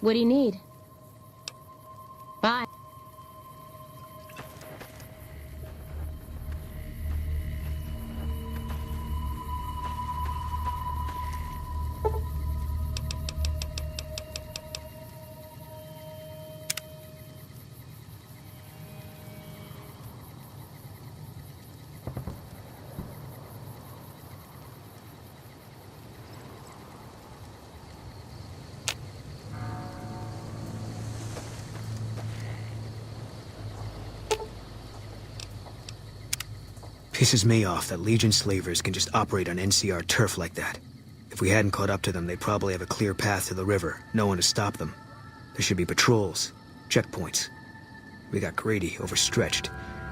What do you need? Bye. Pisses me off that Legion slavers can just operate on NCR turf like that. If we hadn't caught up to them, they'd probably have a clear path to the river, no one to stop them. There should be patrols, checkpoints. We got greedy, overstretched.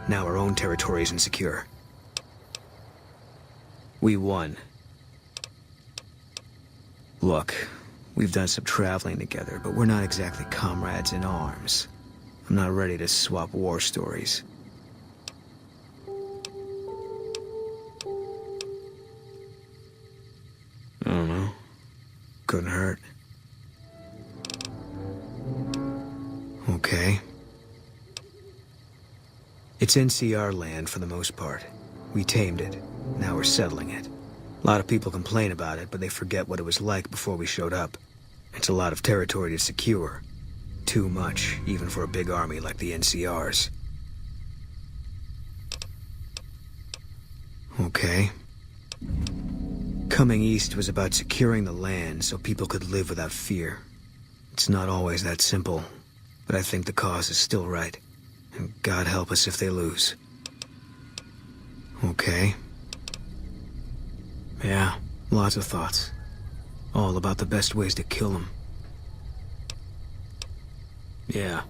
Now our own territory is insecure. We won. Look, we've done some traveling together, but we're not exactly comrades in arms. I'm not ready to swap war stories. I don't know. Couldn't hurt. Okay. It's NCR land for the most part. We tamed it. Now we're settling it. A lot of people complain about it, but they forget what it was like before we showed up. It's a lot of territory to secure. Too much, even for a big army like the NCR's. Okay. Coming east was about securing the land so people could live without fear. It's not always that simple, but I think the cause is still right. And God help us if they lose. Okay. Yeah, lots of thoughts. All about the best ways to kill them. Yeah.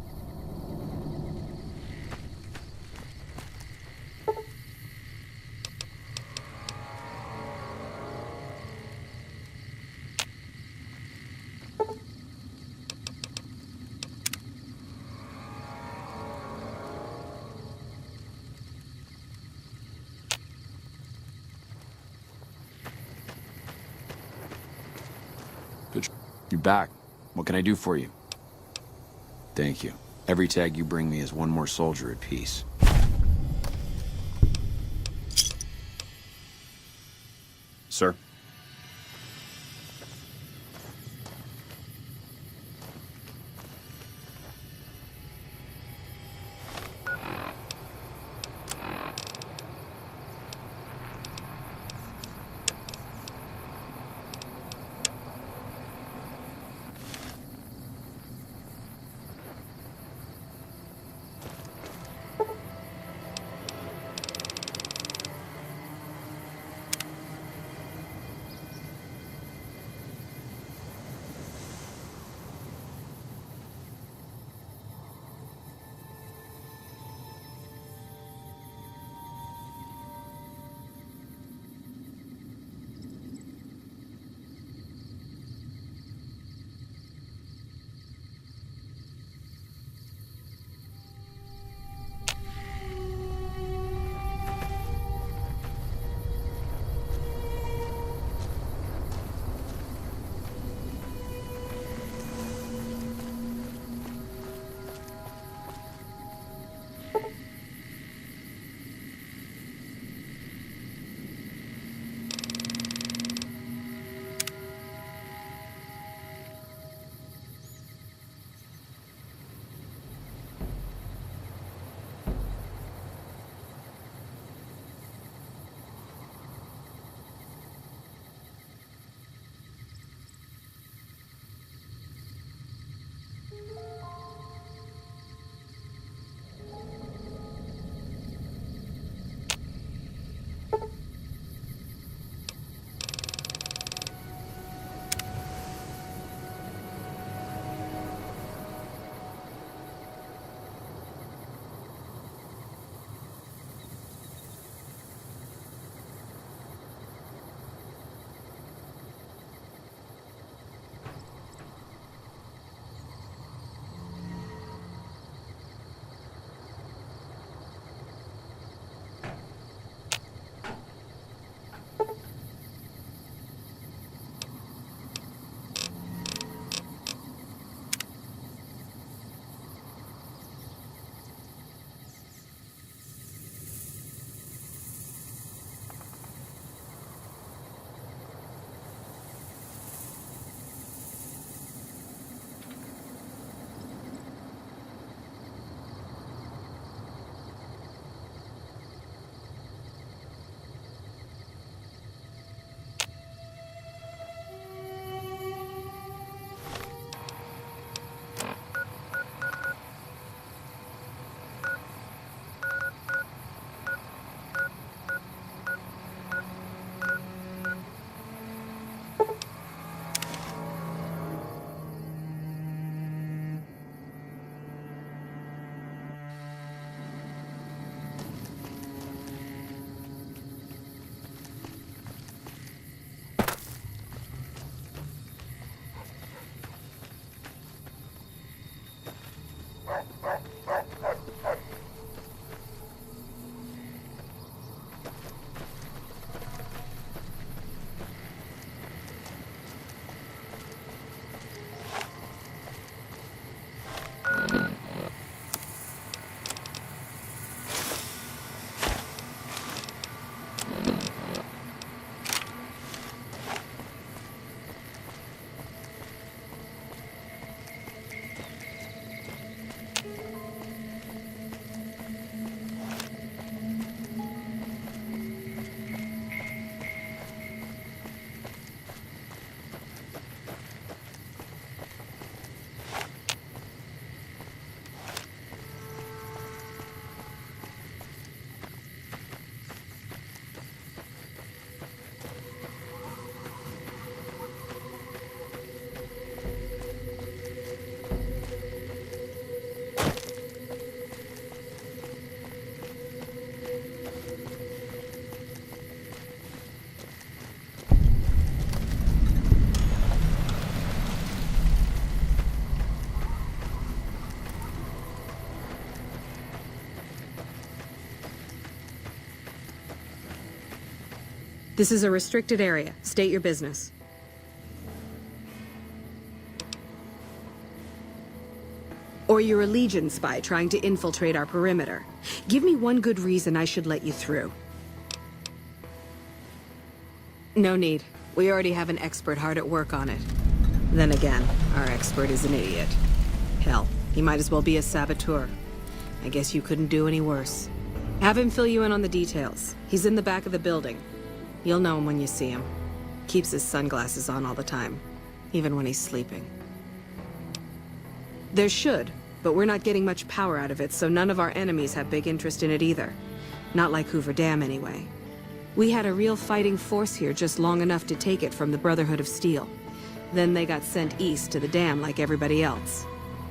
Good. You're back. What can I do for you? Thank you. Every tag you bring me is one more soldier at peace. Sir? This is a restricted area. State your business. Or you're a Legion spy trying to infiltrate our perimeter. Give me one good reason I should let you through. No need. We already have an expert hard at work on it. Then again, our expert is an idiot. Hell, he might as well be a saboteur. I guess you couldn't do any worse. Have him fill you in on the details. He's in the back of the building. You'll know him when you see him. Keeps his sunglasses on all the time, even when he's sleeping. There should, but we're not getting much power out of it, so none of our enemies have big interest in it either. Not like Hoover Dam, anyway. We had a real fighting force here just long enough to take it from the Brotherhood of Steel. Then they got sent east to the dam like everybody else.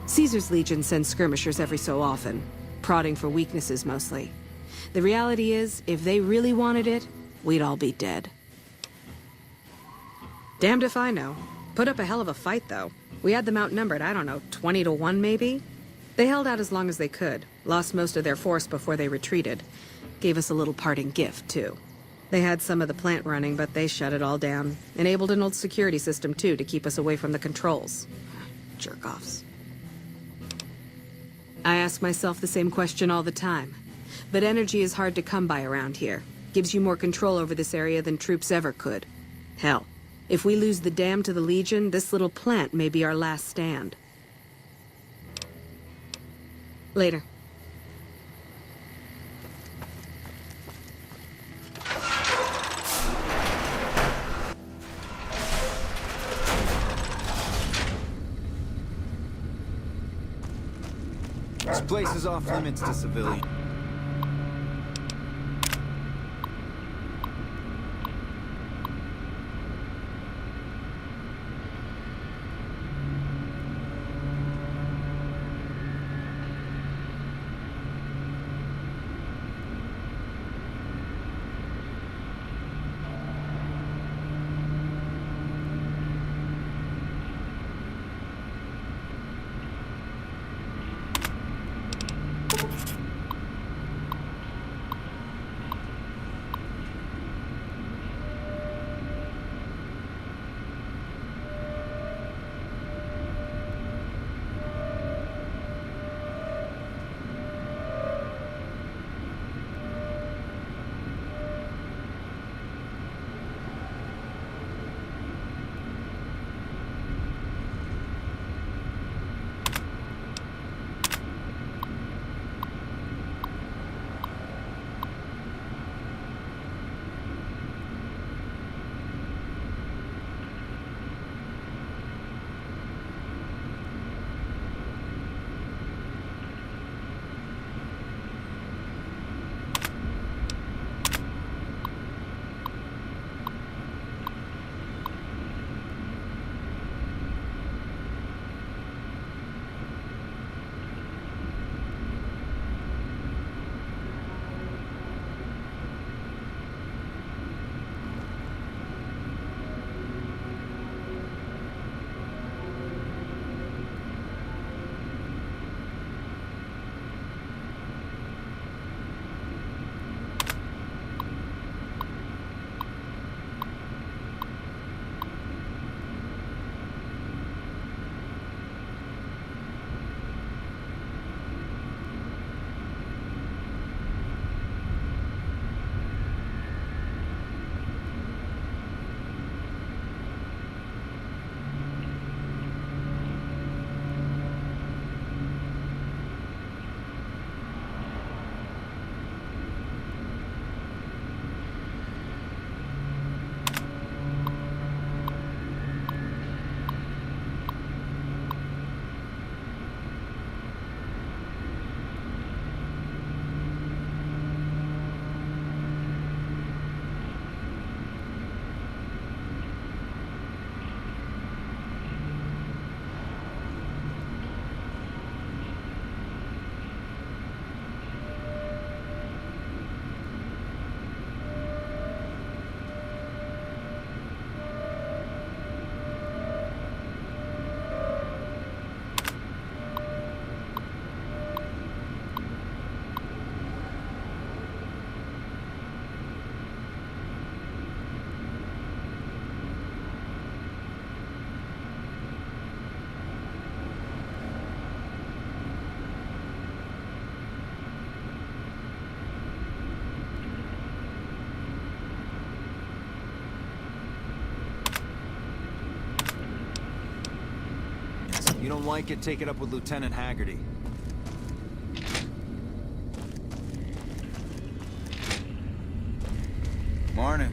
Caesar's Legion sends skirmishers every so often, prodding for weaknesses mostly. The reality is, if they really wanted it, we'd all be dead. Damned if I know. Put up a hell of a fight, though. We had them outnumbered, I don't know, 20 to 1 maybe? They held out as long as they could, lost most of their force before they retreated. Gave us a little parting gift, too. They had some of the plant running, but they shut it all down. Enabled an old security system, too, to keep us away from the controls. Jerk-offs. I ask myself the same question all the time. But energy is hard to come by around here. Gives you more control over this area than troops ever could. Hell, if we lose the dam to the Legion, this little plant may be our last stand. Later. This place is off limits to civilians. You don't like it, take it up with Lieutenant Haggerty. Morning.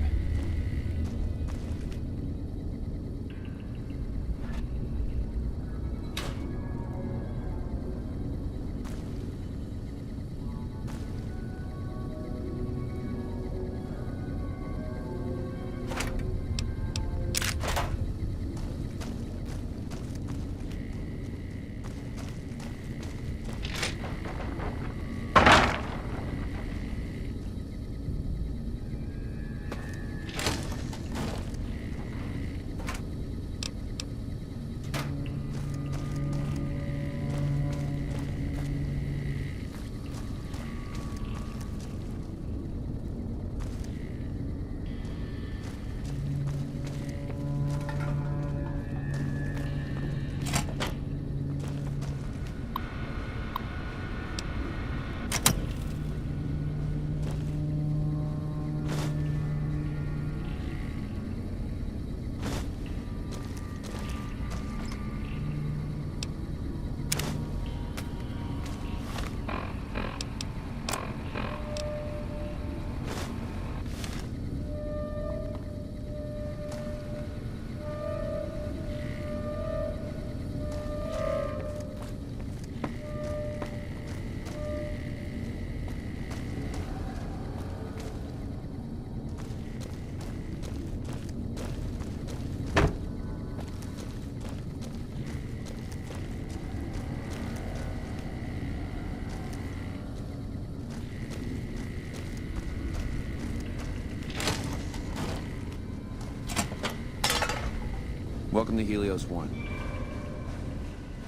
Welcome to Helios One.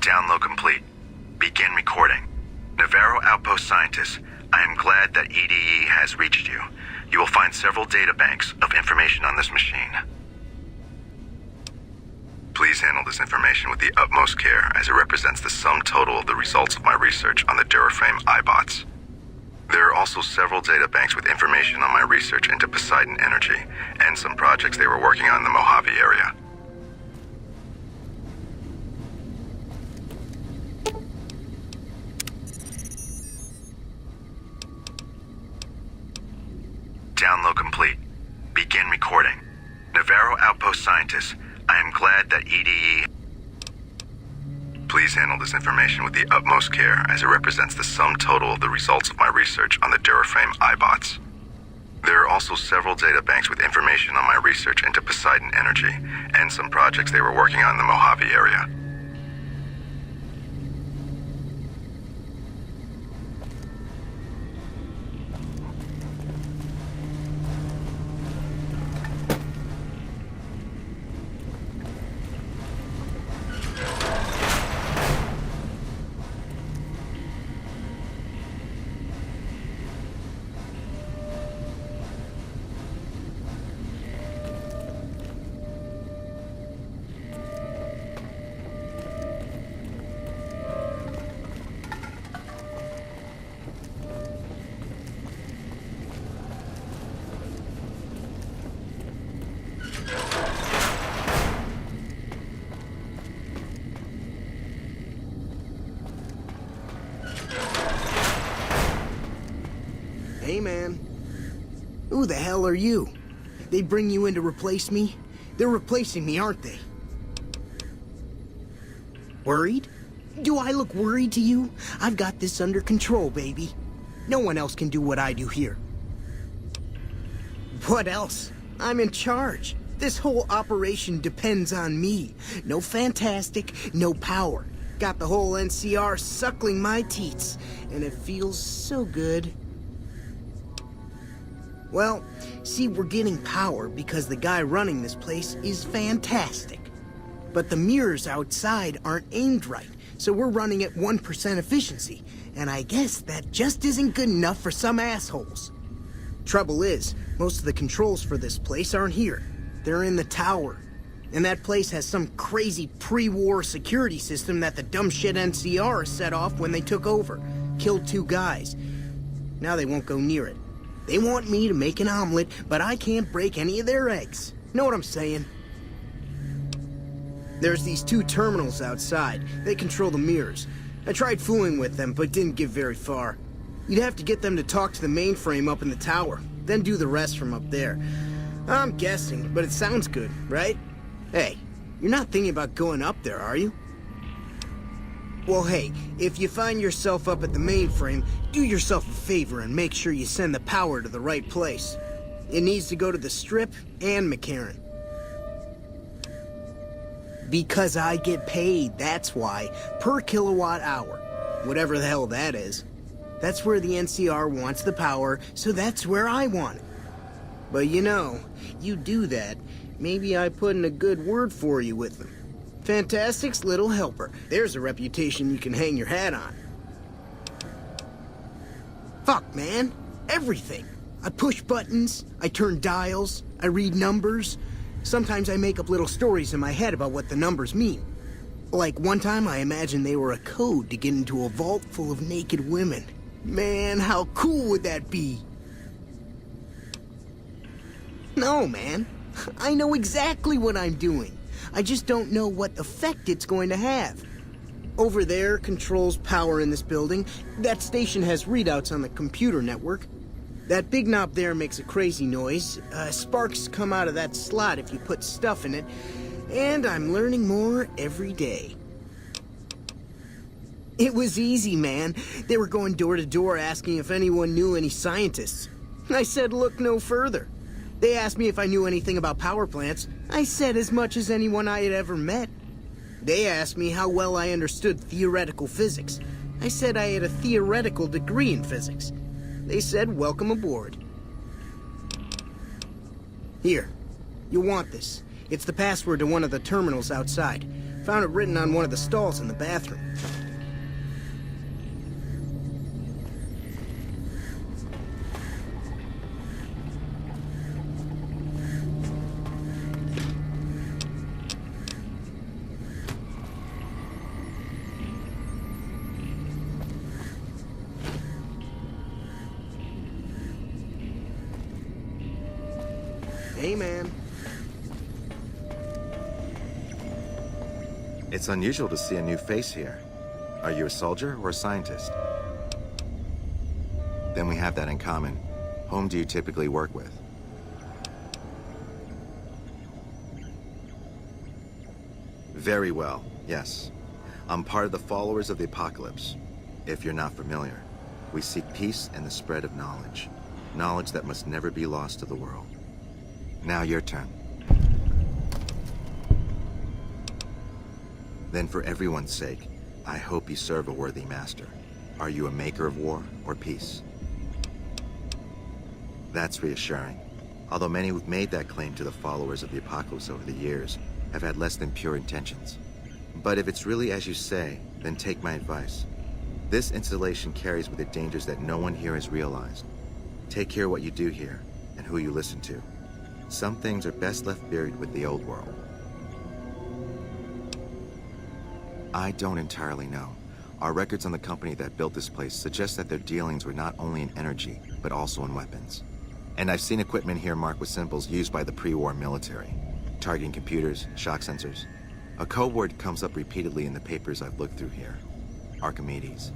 Download complete. Begin recording. Navarro Outpost Scientists, I am glad that EDE has reached you. You will find several databanks of information on this machine. Please handle this information with the utmost care, as it represents the sum total of the results of my research on the Duraframe iBots. There are also several databanks with information on my research into Poseidon Energy, and some projects they were working on in the Mojave area. Download complete. Begin recording. Navarro Outpost Scientists, I am glad that EDE... Please handle this information with the utmost care, as it represents the sum total of the results of my research on the Duraframe iBots. There are also several databanks with information on my research into Poseidon Energy, and some projects they were working on in the Mojave area. Hey, man. Who the hell are you? They bring you in to replace me? They're replacing me, aren't they? Worried? Do I look worried to you? I've got this under control, baby. No one else can do what I do here. What else? I'm in charge. This whole operation depends on me. No fantastic, no power. Got the whole NCR suckling my teats, and it feels so good. Well, see, we're getting power because the guy running this place is fantastic. But the mirrors outside aren't aimed right, so we're running at 1% efficiency, and I guess that just isn't good enough for some assholes. Trouble is, most of the controls for this place aren't here. They're in the tower. And that place has some crazy pre-war security system that the dumb shit NCR set off when they took over. Killed 2 guys. Now they won't go near it. They want me to make an omelet, but I can't break any of their eggs. Know what I'm saying? There's these two terminals outside. They control the mirrors. I tried fooling with them, but didn't get very far. You'd have to get them to talk to the mainframe up in the tower, then do the rest from up there. I'm guessing, but it sounds good, right? Hey, you're not thinking about going up there, are you? Well, hey, if you find yourself up at the mainframe, do yourself a favor and make sure you send the power to the right place. It needs to go to the Strip and McCarran. Because I get paid, that's why. Per kilowatt hour. Whatever the hell that is. That's where the NCR wants the power, so that's where I want it. But you know, you do that, maybe I put in a good word for you with them. Fantastic's little helper. There's a reputation you can hang your hat on. Fuck, man. Everything. I push buttons, I turn dials, I read numbers. Sometimes I make up little stories in my head about what the numbers mean. Like one time I imagined they were a code to get into a vault full of naked women. Man, how cool would that be? No, man. I know exactly what I'm doing. I just don't know what effect it's going to have. Over there controls power in this building. That station has readouts on the computer network. That big knob there makes a crazy noise. Sparks come out of that slot if you put stuff in it. And I'm learning more every day. It was easy, man. They were going door to door asking if anyone knew any scientists. I said look no further. They asked me if I knew anything about power plants. I said as much as anyone I had ever met. They asked me how well I understood theoretical physics. I said I had a theoretical degree in physics. They said welcome aboard. Here, you'll want this. It's the password to one of the terminals outside. Found it written on one of the stalls in the bathroom. Hey, man. It's unusual to see a new face here. Are you a soldier or a scientist? Then we have that in common. Whom do you typically work with? Very well, yes. I'm part of the followers of the apocalypse. If you're not familiar, we seek peace and the spread of knowledge. Knowledge that must never be lost to the world. Now your turn. Then for everyone's sake, I hope you serve a worthy master. Are you a maker of war or peace? That's reassuring. Although many who've made that claim to the followers of the apocalypse over the years have had less than pure intentions. But if it's really as you say, then take my advice. This installation carries with it dangers that no one here has realized. Take care what you do here and who you listen to. Some things are best left buried with the old world. I don't entirely know. Our records on the company that built this place suggest that their dealings were not only in energy, but also in weapons. And I've seen equipment here marked with symbols used by the pre-war military. Targeting computers, shock sensors. A code word comes up repeatedly in the papers I've looked through here. Archimedes.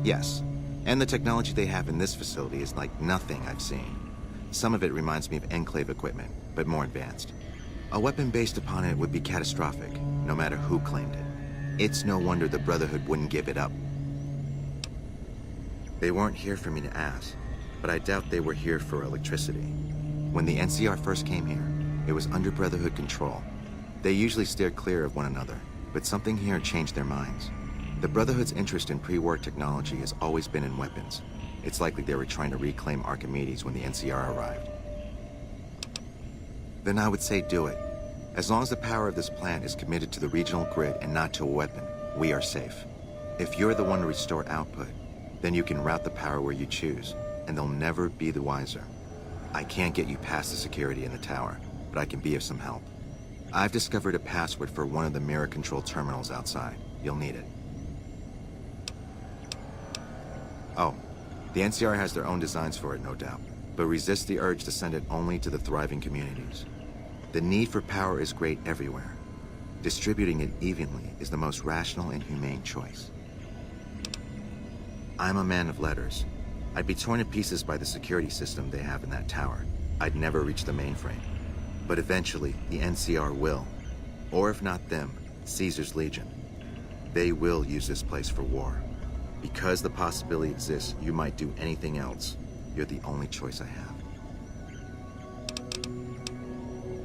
Yes, and the technology they have in this facility is like nothing I've seen. Some of it reminds me of Enclave equipment, but more advanced. A weapon based upon it would be catastrophic, no matter who claimed it. It's no wonder the Brotherhood wouldn't give it up. They weren't here for me to ask, but I doubt they were here for electricity. When the NCR first came here, it was under Brotherhood control. They usually steered clear of one another, but something here changed their minds. The Brotherhood's interest in pre-war technology has always been in weapons. It's likely they were trying to reclaim Archimedes when the NCR arrived. Then I would say do it. As long as the power of this plant is committed to the regional grid and not to a weapon, we are safe. If you're the one to restore output, then you can route the power where you choose, and they'll never be the wiser. I can't get you past the security in the tower, but I can be of some help. I've discovered a password for one of the mirror control terminals outside. You'll need it. Oh, the NCR has their own designs for it, no doubt, but resist the urge to send it only to the thriving communities. The need for power is great everywhere. Distributing it evenly is the most rational and humane choice. I'm a man of letters. I'd be torn to pieces by the security system they have in that tower. I'd never reach the mainframe. But eventually, the NCR will. Or if not them, Caesar's Legion. They will use this place for war. Because the possibility exists you might do anything else, you're the only choice I have.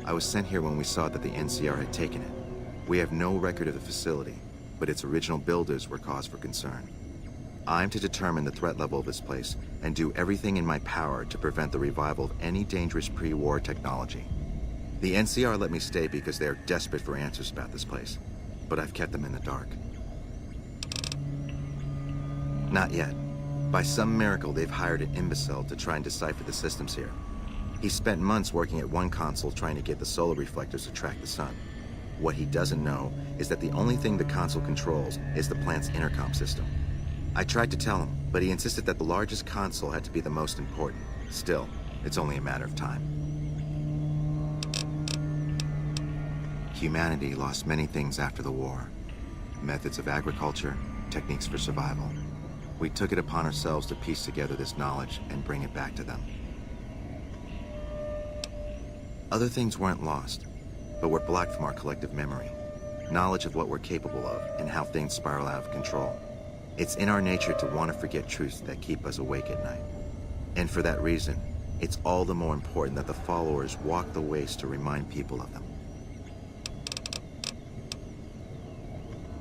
I was sent here when we saw that the NCR had taken it. We have no record of the facility, but its original builders were cause for concern. I'm to determine the threat level of this place and do everything in my power to prevent the revival of any dangerous pre-war technology. The NCR let me stay because they are desperate for answers about this place, but I've kept them in the dark. Not yet. By some miracle, they've hired an imbecile to try and decipher the systems here. He spent months working at one console trying to get the solar reflectors to track the sun. What he doesn't know is that the only thing the console controls is the plant's intercom system. I tried to tell him, but he insisted that the largest console had to be the most important. Still, it's only a matter of time. Humanity lost many things after the war. Methods of agriculture, techniques for survival. We took it upon ourselves to piece together this knowledge and bring it back to them. Other things weren't lost, but were blocked from our collective memory. Knowledge of what we're capable of and how things spiral out of control. It's in our nature to want to forget truths that keep us awake at night. And for that reason, it's all the more important that the followers walk the ways to remind people of them.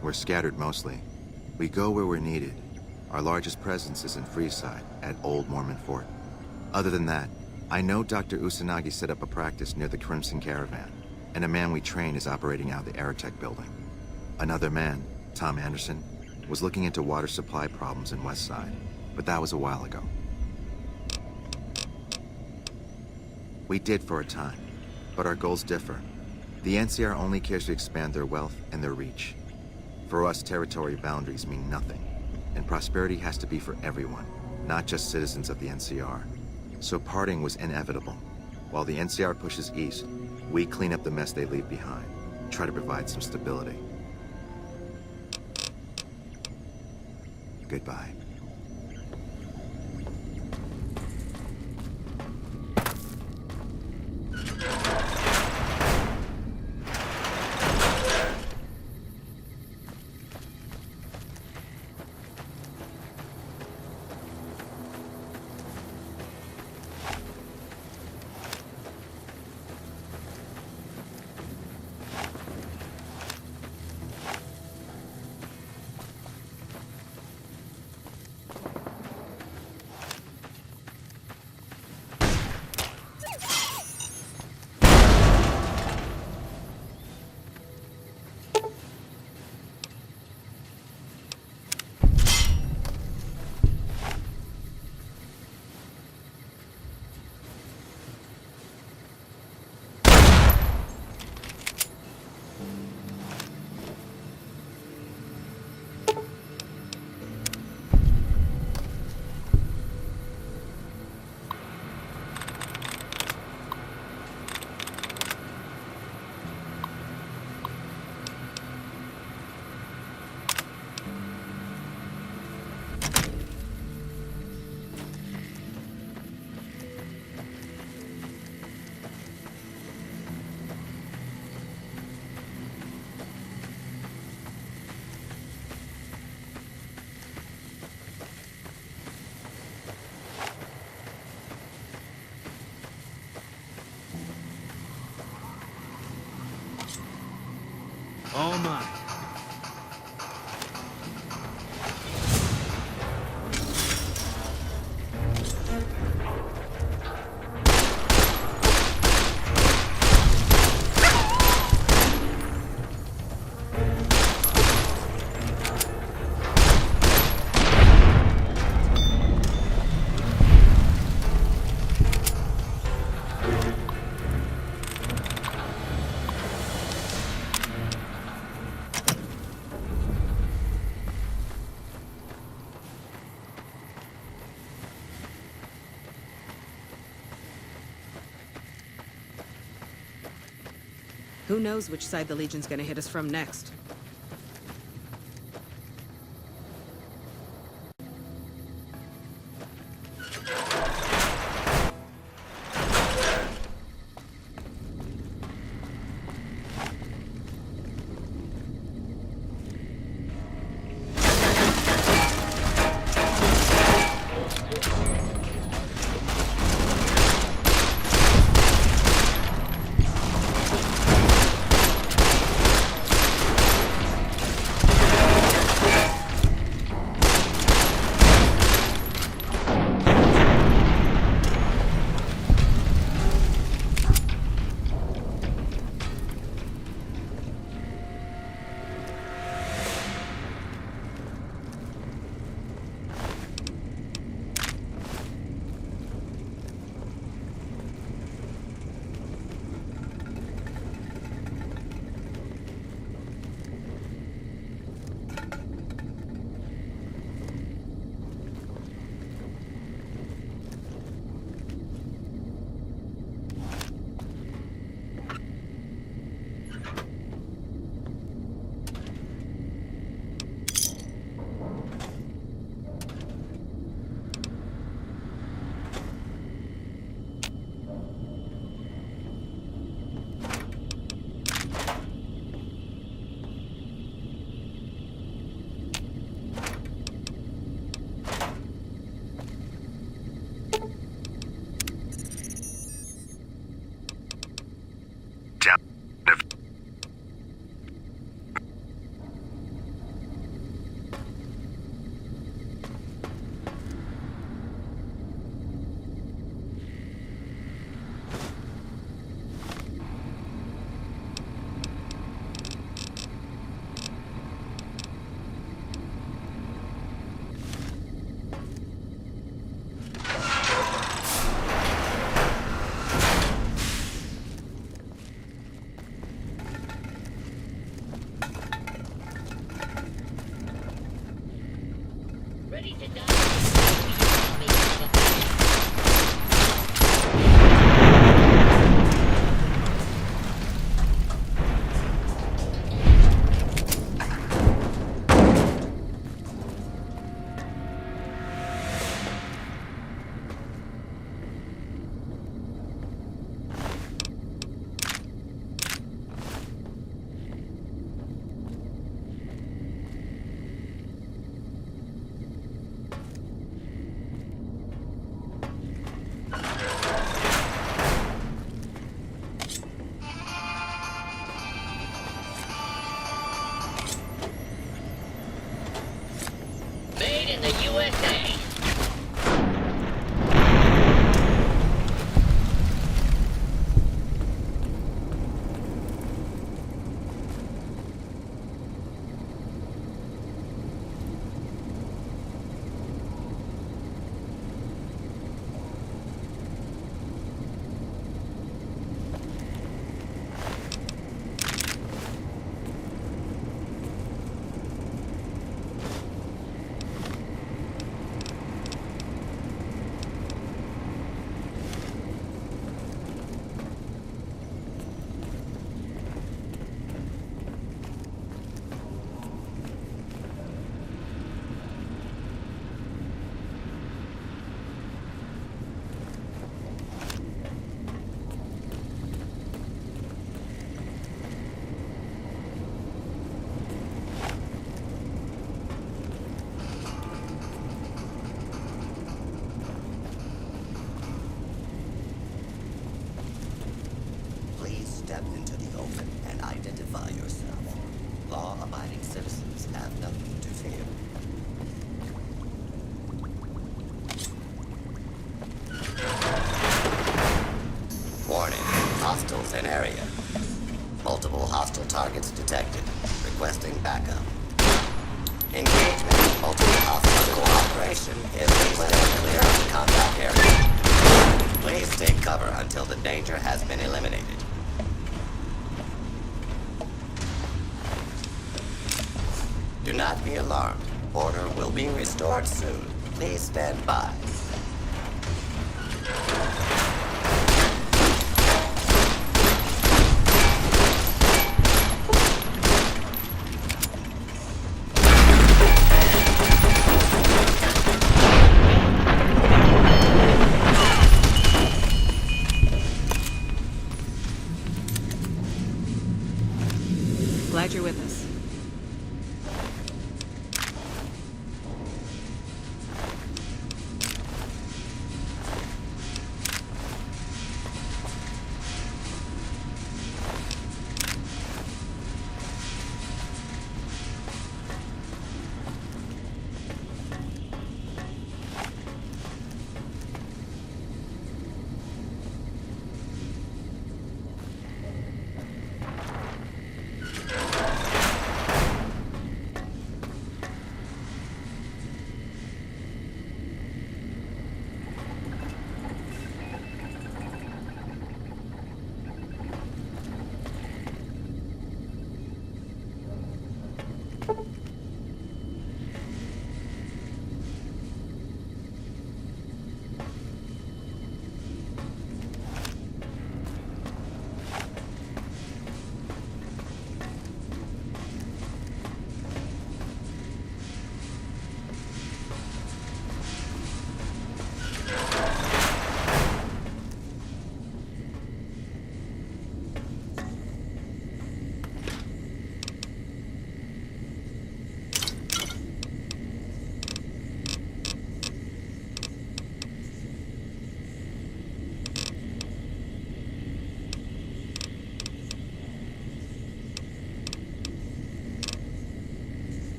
We're scattered mostly. We go where we're needed. Our largest presence is in Freeside, at Old Mormon Fort. Other than that, I know Dr. Usanagi set up a practice near the Crimson Caravan, and a man we train is operating out of the Aerotech building. Another man, Tom Anderson, was looking into water supply problems in Westside, but that was a while ago. We did for a time, but our goals differ. The NCR only cares to expand their wealth and their reach. For us, territory boundaries mean nothing, and prosperity has to be for everyone, not just citizens of the NCR. So parting was inevitable. While the NCR pushes east, we clean up the mess they leave behind, try to provide some stability. Goodbye. Oh my. Who knows which side the Legion's gonna hit us from next? Step into the open and identify yourself. Law-abiding citizens have nothing to fear. Warning, hostiles in area. Multiple hostile targets detected. Requesting backup. Engagement, multiple hostile cooperation is requested clear of the combat area. Please take cover until the danger has been eliminated. Do not be alarmed. Order will be restored soon. Please stand by.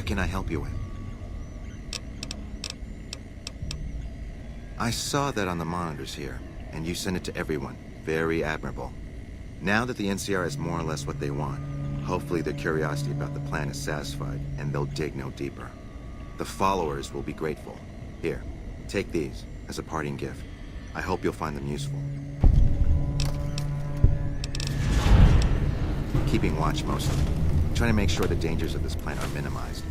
can I help you with? I saw that on the monitors here, and you sent it to everyone. Very admirable. Now that the NCR is more or less what they want, hopefully their curiosity about the plan is satisfied, and they'll dig no deeper. The followers will be grateful. Here, take these as a parting gift. I hope you'll find them useful. Keeping watch mostly. Trying to make sure the dangers of this plan are minimized.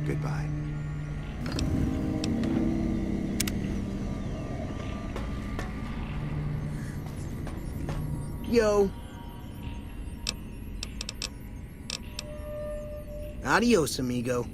Goodbye. Yo. Adios, amigo.